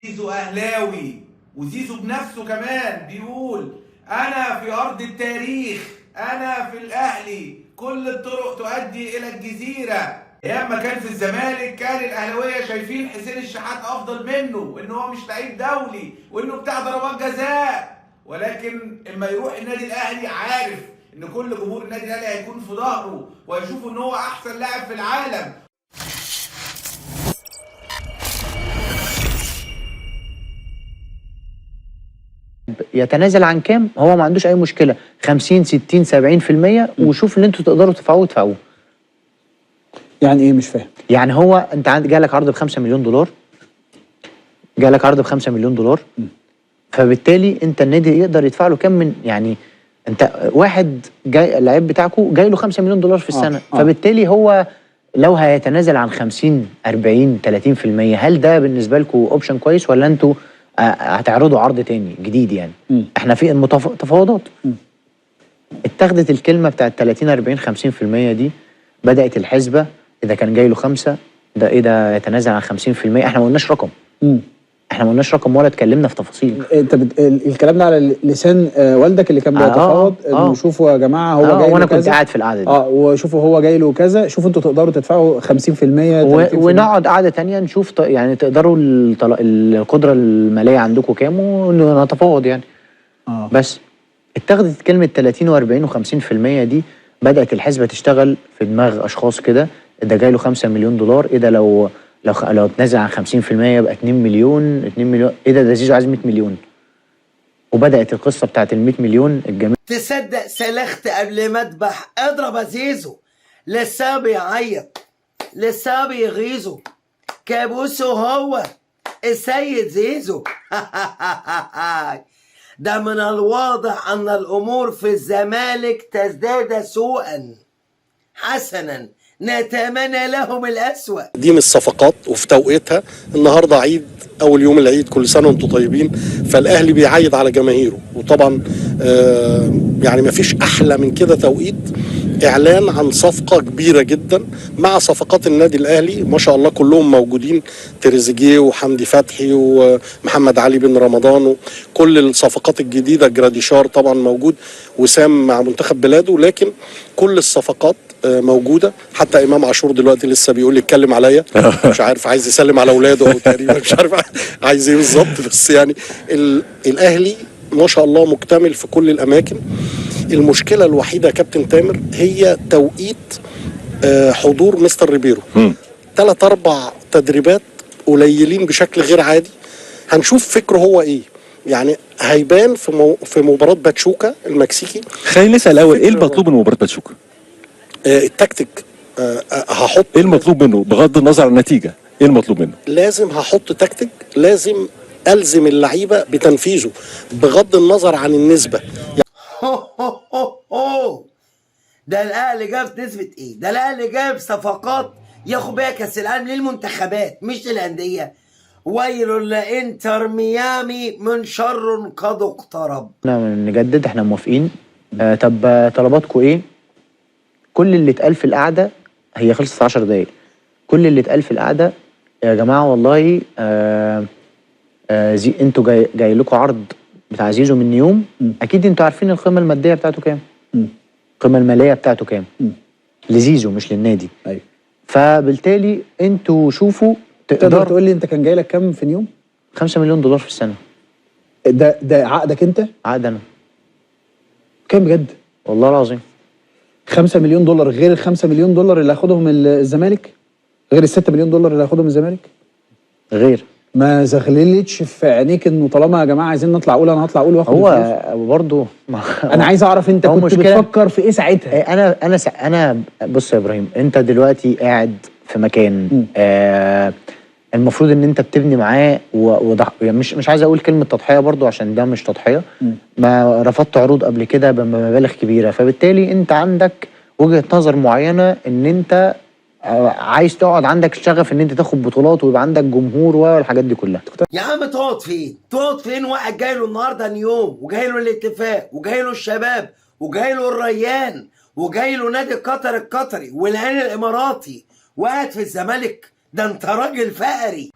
زيزو اهلاوي، وزيزو بنفسه كمان بيقول انا في ارض التاريخ، انا في الاهلي، كل الطرق تؤدي الى الجزيره. ايام ما كان في الزمالك كان الاهلاويه شايفين حسين الشحات افضل منه، وان هو مش لعيب دولي، وانه بتاع ضربات جزاء. ولكن اما يروح النادي الاهلي عارف ان كل جمهور النادي الاهلي هيكون في ظهره، ويشوفوا ان هو احسن لاعب في العالم. يتنازل عن كام؟ هو ما عندوش اي مشكله، 50 60 70%، وشوف اللي انتوا تقدروا تدفعوه ادفعوه. يعني ايه؟ مش فاهم. يعني هو انت جالك عرض ب 5 مليون دولار، جالك عرض ب 5 مليون دولار، فبالتالي انت النادي يقدر يدفع له كام؟ من يعني انت واحد جاي اللعيب بتاعكم جاي له 5 مليون دولار في السنه، فبالتالي هو لو هيتنازل عن 50 40 30%، هل ده بالنسبه لكم اوبشن كويس، ولا انتوا هتعرضوا عرض تاني جديد؟ يعني احنا في تفاوضات. اتخذت الكلمه بتاعت 30 40 50% دي، بدات الحسبه. اذا كان جاي له 5، ده ايه ده يتنازل عن 50%؟ احنا ما قلناش رقم. احنا ما قلناش رقم ولا اتكلمنا في تفاصيل. انت الكلام ده على لسان والدك اللي كان بيتفاوض انه شوفوا يا جماعه هو جاي له وانا كذا. كنت قاعد في القعده دي. وشوفوا هو جاي له كذا، شوفوا انتوا تقدروا تدفعوا 50% 30%. ونقعد قعده ثانيه نشوف يعني تقدروا القدره الماليه عندكم كام، ونتفاوض يعني. بس اتخذت كلمه 30 و40 و50% دي، بدات الحسبه تشتغل في دماغ اشخاص كده. ده جاي له 5 مليون دولار، ايه ده لو اتنازل عن 50% يبقى 2 مليون. 2 مليون ايه ده زيزو عايز 100 مليون. وبدات القصه بتاعت ال 100 مليون. الجميع تصدق سلخت قبل ما اذبح؟ اضرب يا زيزو، لسه بيعيط، لسه بيغيظه، كابوسه هو السيد زيزو. ده من الواضح ان الامور في الزمالك تزداد سوءا حسنا، نتمنى لهم الأسوأ. دي من الصفقات وفي توقيتها. النهارده عيد، اول يوم العيد، كل سنه وانتم طيبين. فالاهلي بيعيد على جماهيره، وطبعا يعني مفيش احلى من كده توقيت اعلان عن صفقه كبيره جدا مع صفقات النادي الاهلي. ما شاء الله كلهم موجودين، تريزيجيه وحمدي فتحي ومحمد علي بن رمضان، وكل الصفقات الجديده، جراديشار طبعا موجود، وسام مع منتخب بلاده. لكن كل الصفقات موجوده. حتى امام عاشور دلوقتي لسه بيقول لي اتكلم عليا، مش عارف عايز يسلم على اولاده او تقريبا مش عارف عايز ايه بالظبط. بس يعني الاهلي ما شاء الله مكتمل في كل الاماكن. المشكله الوحيده يا كابتن تامر هي توقيت حضور مستر ريبيرو. 3-4 تدريبات قليلين بشكل غير عادي. هنشوف فكره هو ايه. يعني هيبان في مباراه باتشوكا المكسيكي. خلينا نسال الاول، ايه المطلوب من مباراه باتشوكا؟ التكتيك. هحط ايه المطلوب منه بغض النظر عن النتيجه؟ ايه المطلوب منه؟ لازم هحط تكتيك، لازم الزم اللعيبه بتنفيذه بغض النظر عن النسبه. ده الاهلي جاب نسبه ايه؟ ده الاهلي جاب صفقات ياخد بيها كاس العالم للمنتخبات مش للانديه. ويل لانتر ميامي من شر قد اقترب. احنا نجدد، احنا موافقين. طب طلباتكم ايه؟ كل اللي اتقال في القعده، هي خلصت في 10 دقايق. كل اللي اتقال في القعده يا جماعه والله انتوا جاي لكم عرض بتاع زيزو من يوم. اكيد انتوا عارفين القيمه الماديه بتاعته كام، القيمه الماليه بتاعته كام لزيزو مش للنادي. ايوه. فبالتالي انتوا شوفوا تقدر تقول لي انت كان جاي لك كام في اليوم؟ 5 مليون دولار في السنه. ده عقدك انت؟ عقد انا. كام بجد؟ والله العظيم 5 مليون دولار غير ال 5 مليون دولار اللي هياخدهم الزمالك، غير ال 6 مليون دولار اللي هياخدهم الزمالك. غير ما زغللتش في عينيك انه طالما يا جماعه عايزين نطلع اقول انا هطلع اقول واخد هو برضه انا عايز اعرف انت كنت بتفكر في ايه ساعتها؟ انا بص يا ابراهيم، انت دلوقتي قاعد في مكان المفروض ان انت بتبني معاه يعني مش عايز اقول كلمه تضحيه برضو عشان ده مش تضحيه. ما رفضت عروض قبل كده بمبالغ كبيره، فبالتالي انت عندك وجهه نظر معينه ان انت عايز تقعد، عندك الشغف ان انت تاخد بطولات ويبقى عندك جمهور والحاجات دي كلها. يا عم تقعد فين؟ تقعد فين؟ واحد جاي له النهارده نيوم، وجاي له الاتفاق، وجاي له الشباب، وجاي له الريان، وجاي له نادي قطر القطري والعين الاماراتي، وقاعد في الزمالك. ده انت راجل فقري.